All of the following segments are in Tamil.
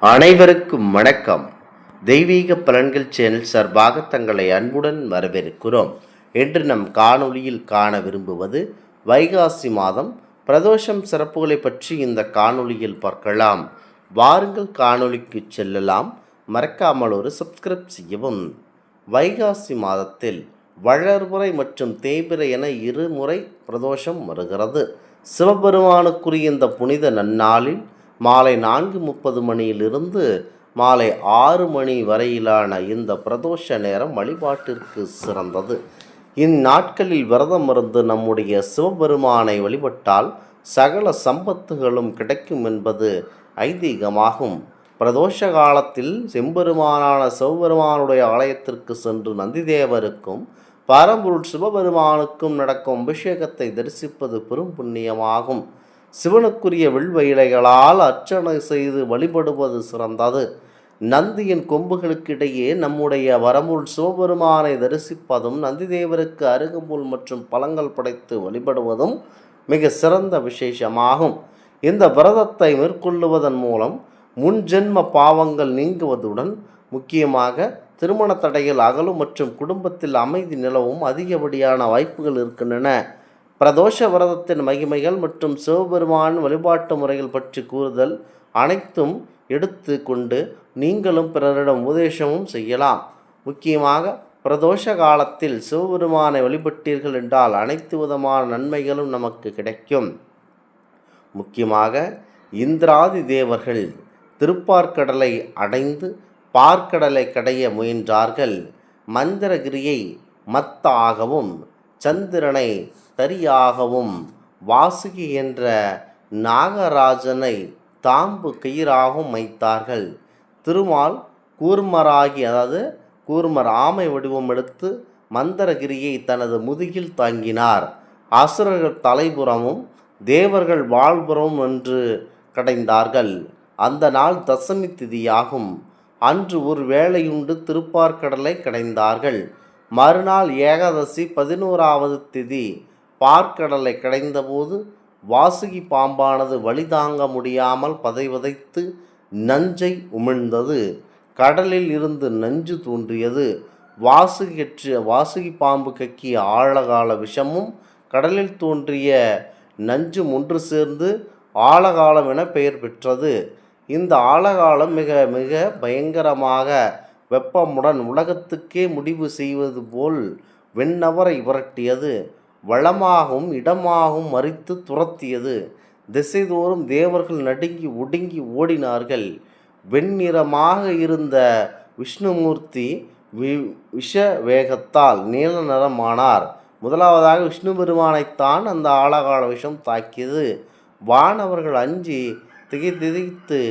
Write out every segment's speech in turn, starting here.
அனைவருக்கும் வணக்கம். தெய்வீக பலன்கள் சேனல் சார்பாக தங்களை அன்புடன் வரவேற்கிறோம். இன்று நம் காணொளியில் காண விரும்புவது வைகாசி மாதம் பிரதோஷம் சிறப்புகளை பற்றி இந்த காணொளியில் பார்க்கலாம். வாருங்கள் காணொளிக்கு செல்லலாம். மறக்காமல் ஒரு சப்ஸ்கிரைப் செய்யவும். வைகாசி மாதத்தில் வளர்முறை மற்றும் தேய்பிறை என இருமுறை பிரதோஷம் வருகிறது. சிவபெருமானுக்குரிய இந்த புனித நன்னாளில் மாலை 4:30 மணியிலிருந்து மாலை 6 மணி வரையிலான இந்த பிரதோஷ நேரம் வழிபாட்டிற்கு சிறந்தது. இந்நாட்களில் விரதம் இருந்து நம்முடைய சிவபெருமானை வழிபட்டால் சகல சம்பத்துகளும் கிடைக்கும் என்பது ஐதீகமாகும். பிரதோஷ காலத்தில் செம்பெருமானான சிவபெருமானுடைய ஆலயத்திற்கு சென்று நந்திதேவருக்கும் பரம்பொருள் சிவபெருமானுக்கும் நடக்கும் அபிஷேகத்தை தரிசிப்பது பெரும் புண்ணியமாகும். சிவனுக்குரிய வில்வ இலைகளால் அர்ச்சனை செய்து வழிபடுவது சிறந்தது. நந்தியின் கொம்புகளுக்கிடையே நம்முடைய வரம்பொருள் சிவபெருமானை தரிசிப்பதும் நந்திதேவருக்கு அருகம்புல் மற்றும் பழங்கள் படைத்து வழிபடுவதும் மிக சிறந்த விசேஷமாகும். இந்த விரதத்தை மேற்கொள்ளுவதன் மூலம் முன்ஜென்ம பாவங்கள் நீங்குவதுடன் முக்கியமாக திருமண தடைகள் அகலும் மற்றும் குடும்பத்தில் அமைதி நிலவும் அதிகப்படியான வாய்ப்புகள் இருக்கின்றன. பிரதோஷ விரதத்தின் மகிமைகள் மற்றும் சிவபெருமான் வழிபாட்டு முறைகள் பற்றி கூறுதல் அனைத்தும் எடுத்து கொண்டு நீங்களும் பிறரிடம் உபதேசமும் செய்யலாம். முக்கியமாக பிரதோஷ காலத்தில் சிவபெருமானை வழிபட்டீர்கள் என்றால் அனைத்து விதமான நன்மைகளும் நமக்கு கிடைக்கும். முக்கியமாக இந்திராதி தேவர்கள் திருப்பார்க்கடலை அடைந்து பார்க்கடலை கடைய முயன்றார்கள். மந்திரகிரியை மத்தாகவும் சந்திரனை தரியாகவும் வாசுகி என்ற நாகராஜனை தாம்பு கயிறாகவும் வைத்தார்கள். திருமால் கூர்மர் ஆமை வடிவம் எடுத்து மந்திரகிரியை தனது முதுகில் தாங்கினார். அசுரர்கள் தலைபுறமும் தேவர்கள் வாழ்புறமும் என்று கடைந்தார்கள். அந்த நாள் தசமி திதியாகும். அன்று ஒரு வேளையுண்டு திருப்பார்க்கடலை கடைந்தார்கள். மறுநாள் ஏகாதசி 11வது திதி. பார்க்கடலை கடைந்தபோது வாசுகி பாம்பானது வழி தாங்க முடியாமல் பதைவதைத்து நஞ்சை கடலில் இருந்து நஞ்சு தோன்றியது. வாசுகி பாம்பு கக்கிய ஆழகால விஷமும் கடலில் தோன்றிய நஞ்சும் ஒன்று சேர்ந்து ஆழகாலம் என பெயர் பெற்றது. இந்த ஆழகாலம் மிக மிக பயங்கரமாக வெப்பமுடன் உலகத்துக்கே முடிவு செய்வது போல் வெண்ணவரை விரட்டியது. வளமாகவும் இடமாகவும் மறித்து துரத்தியது. திசைதோறும் தேவர்கள் நடுங்கி ஒடுங்கி ஓடினார்கள். வெண்ணிறமாக இருந்த விஷ்ணுமூர்த்தி விஷ வேகத்தால் நீல நிறமானார். முதலாவதாக விஷ்ணு பெருமானைத்தான் அந்த ஆழகால விஷம் தாக்கியது. வானவர்கள் அஞ்சி திகைத்து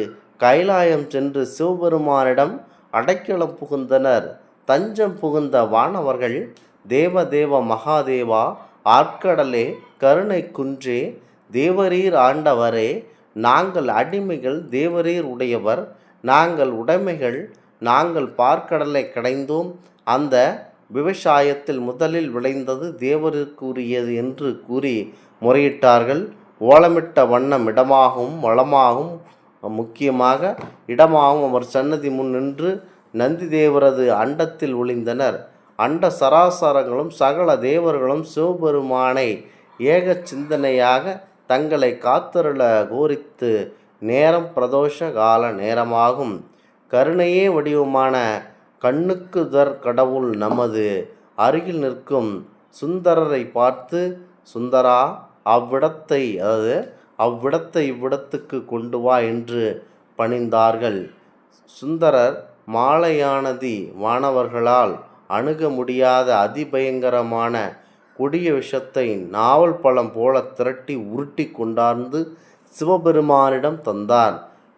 கைலாயம் சென்று சிவபெருமானிடம் அடைக்கலம் புகுந்தனர். தஞ்சம் புகுந்த வானவர்கள் தேவதேவ மகாதேவா, ஆற்கடலே, கருணை குன்றே, தேவரீர் ஆண்டவரே, நாங்கள் அடிமைகள், தேவரீர் உடையவர், நாங்கள் உடைமைகள், நாங்கள் பார்க்கடலை கடைந்தோம். அந்த விவசாயத்தில் முதலில் விளைந்தது தேவருக்குரியது என்று கூறி முறையிட்டார்கள். ஓலமிட்ட வண்ணம் இடமாகவும் வளமாகவும் முக்கியமாக இடமாகவும் அவர் சன்னதி முன் நின்று நந்தி தேவரது அண்டத்தில் ஒளிந்தனர். அண்ட சராசரங்களும் சகல தேவர்களும் சிவபெருமானை ஏக சிந்தனையாக தங்களை காத்தருள கோரித்து நேரம் பிரதோஷ கால நேரமாகும். கருணையே வடிவமான கண்ணுக்குதர் கடவுள் நமது அருகில் நிற்கும் சுந்தரரை பார்த்து, சுந்தரா, அவ்விடத்தை இவ்விடத்துக்கு கொண்டு வா என்று பணிந்தார்கள். சுந்தரர் மாலையானதி வானவர்களால் அணுக முடியாத அதிபயங்கரமான கொடிய விஷத்தை நாவல் பழம் போல திரட்டி உருட்டி கொண்டார்ந்து சிவபெருமானிடம் தந்தார்.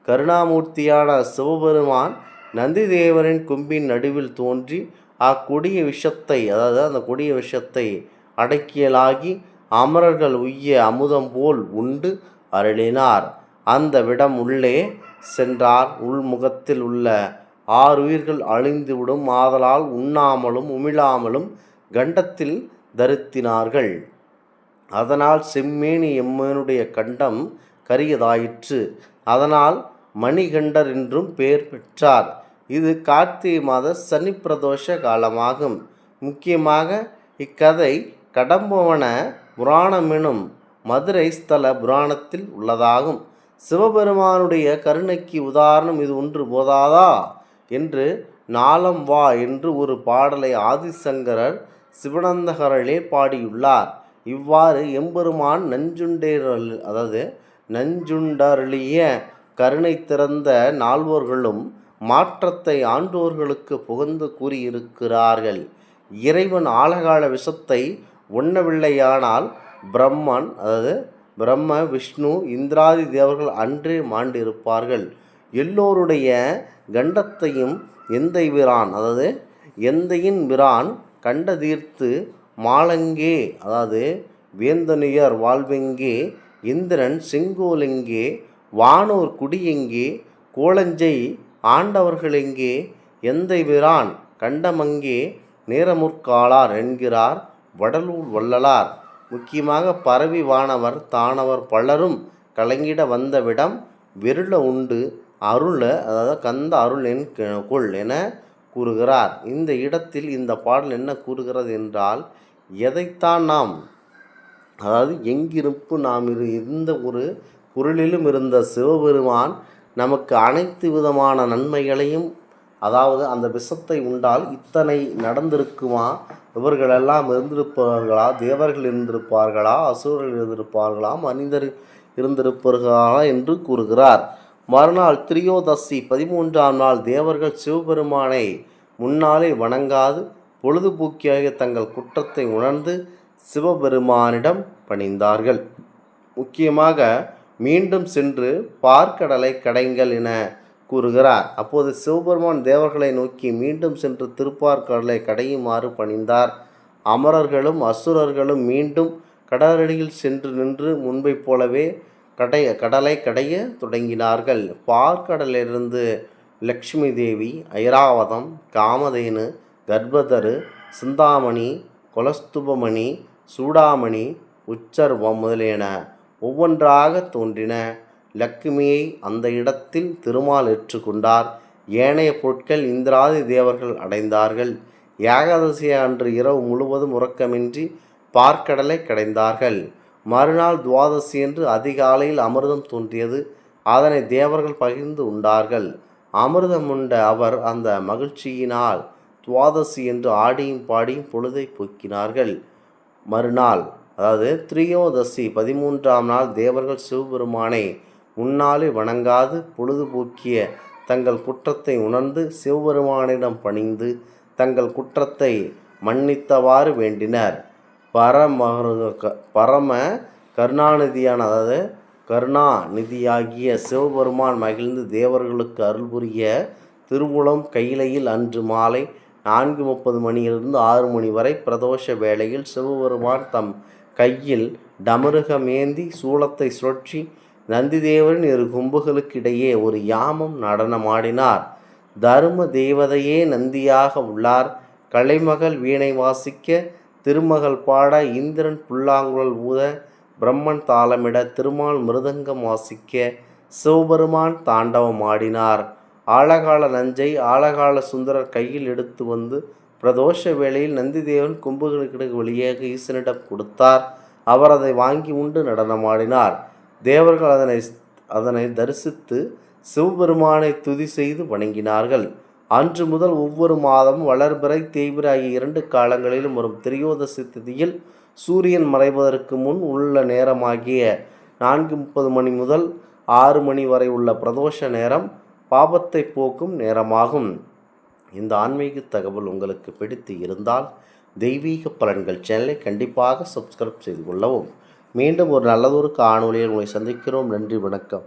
கருணாமூர்த்தியான சிவபெருமான் நந்திதேவரின் கொம்பின் நடுவில் தோன்றி அக்கொடிய விஷத்தை அந்த கொடிய விஷத்தை அடக்கியலாகி அமரர்கள் உய்ய அமுதம் போல் உண்டு அருளினார். அந்த விடம் உள்ளே சென்றார். உள்முகத்தில் உள்ள 6 உயிர்கள் அழிந்துவிடும். ஆதலால் உண்ணாமலும் உமிழாமலும் கண்டத்தில் தரித்தினார்கள். அதனால் செம்மேனி எம்மேனுடைய கண்டம் கரியதாயிற்று. அதனால் மணிகண்டர் என்றும் பெயர் பெற்றார். இது கார்த்திகை மாத சனி பிரதோஷ காலமாகும். முக்கியமாக இக்கதை கடம்பவன புராணமெனும் மதுரை ஸ்தல புராணத்தில் உள்ளதாகும். சிவபெருமானுடைய கருணைக்கு உதாரணம் இது ஒன்று போதாதா என்று நாளம் வா என்று ஒரு பாடலை ஆதிசங்கரர் சிவனந்தகரிலே பாடியுள்ளார். இவ்வாறு எம்பெருமான் நஞ்சுண்டருளிய கருணை திறந்த நால்வர்களும் மாற்றத்தை ஆண்டோர்களுக்கு புகழ்ந்து கூறியிருக்கிறார்கள். இறைவன் ஆழகால விஷத்தை உண்ணவில்லையானால் பிரம்ம விஷ்ணு இந்திராதி தேவர்கள் அன்றே மாண்டிருப்பார்கள். எல்லோருடைய கண்டத்தையும் எந்தையின் பிரான் கண்ட தீர்த்து மாலங்கே வேந்தனுயர் வாழ்வெங்கே இந்திரன் செங்கோலெங்கே வானோர் குடியெங்கே கோலஞ்சை ஆண்டவர்களெங்கே எந்தை பிரான் கண்டமங்கே நேரமுற்காளார் என்கிறார் வடலூர் வள்ளலார். முக்கியமாக பரவி வானவர் தானவர் பலரும் கலங்கிட வந்தவிடம் வெருள உண்டு அருள கந்த அருள் கொள் என கூறுகிறார். இந்த இடத்தில் இந்த பாடல் என்ன கூறுகிறது என்றால், எதைத்தான் நாம் எங்கிருப்பு நாம் இருந்த ஒரு பொருளிலும் இருந்த சிவபெருமான் நமக்கு அனைத்து விதமான நன்மைகளையும் அந்த விஷத்தை உண்டால் இத்தனை நடந்திருக்குமா, இவர்களெல்லாம் இருந்திருப்பார்களா, தேவர்கள் இருந்திருப்பார்களா, அசுரர்கள் இருந்திருப்பார்களா, மனிதர் இருந்திருப்பார்களா என்று கூறுகிறார். மறுநாள் திரியோதசி 13ஆம் நாள் தேவர்கள் சிவபெருமானை முன்னாலே வணங்காது பொழுதுபோக்கியாக தங்கள் குற்றத்தை உணர்ந்து சிவபெருமானிடம் பணிந்தார்கள். முக்கியமாக மீண்டும் சென்று பார்க்கடலை கடைங்கள் என கூறுகிறார். அப்போது சிவபெருமான் தேவர்களை நோக்கி மீண்டும் சென்று திருப்பார்கடலை கடையுமாறு பணிந்தார். அமரர்களும் அசுரர்களும் மீண்டும் கடலடியில் சென்று நின்று முன்பை போலவே கடலை கடைய தொடங்கினார்கள். பார்க்கடலிலிருந்து லக்ஷ்மி தேவி, ஐராவதம், காமதேனு, கர்ப்பதரு, சிந்தாமணி, கொலஸ்துபமணி, சூடாமணி, உச்சர்வம் முதலியன ஒவ்வொன்றாக தோன்றின. லக்ஷ்மியை அந்த இடத்தில் திருமால் ஏற்றுக்கொண்டார். ஏனைய பொருட்கள் இந்திராதி தேவர்கள் அடைந்தார்கள். ஏகாதசி அன்று இரவு முழுவதும் உறக்கமின்றி பார்க்கடலை கடைந்தார்கள். மறுநாள் துவாதசி என்று அதிகாலையில் அமிர்தம் தோன்றியது. அதனை தேவர்கள் பகிர்ந்து உண்டார்கள். அமிர்தம் உண்ட அவர் அந்த மகிழ்ச்சியினால் துவாதசி என்று ஆடியும் பாடியும் பொழுதை போக்கினார்கள். மறுநாள் திரியோதசி 13ஆம் நாள் தேவர்கள் சிவபெருமானை முன்னாலே வணங்காது பொழுதுபோக்கிய தங்கள் குற்றத்தை உணர்ந்து சிவபெருமானிடம் பணிந்து தங்கள் குற்றத்தை மன்னித்தவாறு வேண்டினர். பரம கருணாநிதியாகிய சிவபெருமான் மகிழ்ந்து தேவர்களுக்கு அருள் புரிய திருவுளம் கையிலையில் அன்று மாலை 4:30 மணியிலிருந்து 6 மணி வரை பிரதோஷ வேளையில் சிவபெருமான் தம் கையில் டமருகமேந்தி சூலத்தை சுழற்றி நந்திதேவரின் இரு கொம்புகளுக்கு இடையே ஒரு யாமம் நடனமாடினார். தரும தேவதையே நந்தியாக உள்ளார். கலைமகள் வீணை வாசிக்க, திருமகள் பாட, இந்திரன் புல்லாங்குழல் ஊத, பிரம்மன் தாளமிட, திருமால் மிருதங்கம் வாசிக்க சிவபெருமான் தாண்டவம் ஆடினார். ஆழகால நஞ்சை ஆழகால சுந்தரர் கையில் எடுத்து வந்து பிரதோஷ வேளையில் நந்திதேவன் கொம்புகளுக்கு வெளியாக ஈசனிடம் கொடுத்தார். அவர் அதை வாங்கி உண்டு நடனமாடினார். தேவர்கள் அதனை தரிசித்து சிவபெருமானை துதி செய்து வணங்கினார்கள். அன்று முதல் ஒவ்வொரு மாதமும் வளர்பிறை தேய்பிறை ஆகிய 2 காலங்களிலும் வரும் திரியோதசி திதியில் சூரியன் மறைவதற்கு முன் உள்ள நேரமாகிய 4:30 மணி முதல் 6 மணி வரை உள்ள பிரதோஷ நேரம் பாபத்தை போக்கும் நேரமாகும். இந்த ஆன்மீக தகவல் உங்களுக்கு பிடித்து இருந்தால் தெய்வீக பலன்கள் சேனலை கண்டிப்பாக சப்ஸ்கிரைப் செய்து கொள்ளவும். மீண்டும் ஒரு நல்லதொரு காணொளியில் உங்களை சந்திக்கிறோம். நன்றி, வணக்கம்.